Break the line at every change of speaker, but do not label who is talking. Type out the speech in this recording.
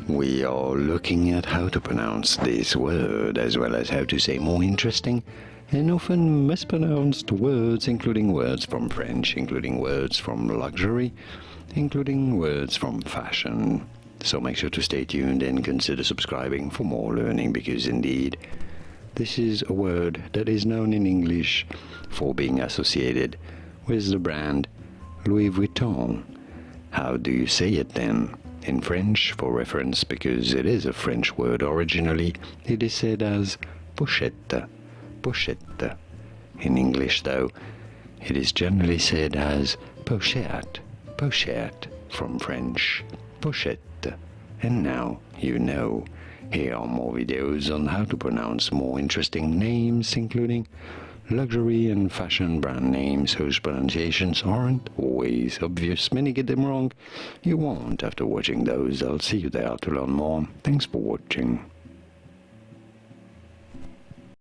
We are looking at how to pronounce this word as well as how to say more interesting and often mispronounced words, including words from French, including words from luxury, including words from fashion. So make sure to stay tuned and consider subscribing for more learning, because indeed this is a word that is known in English for being associated with the brand Louis Vuitton. How do you say it then? In French, for reference, because it is a French word originally, it is said as pochette, pochette. In English, though, it is generally said as pochette, pochette, from French, pochette. And now you know. Here are more videos on how to pronounce more interesting names, including luxury and fashion brand names whose pronunciations aren't always obvious. Many get them wrong. You won't after watching those. I'll see you there to learn more. Thanks for watching.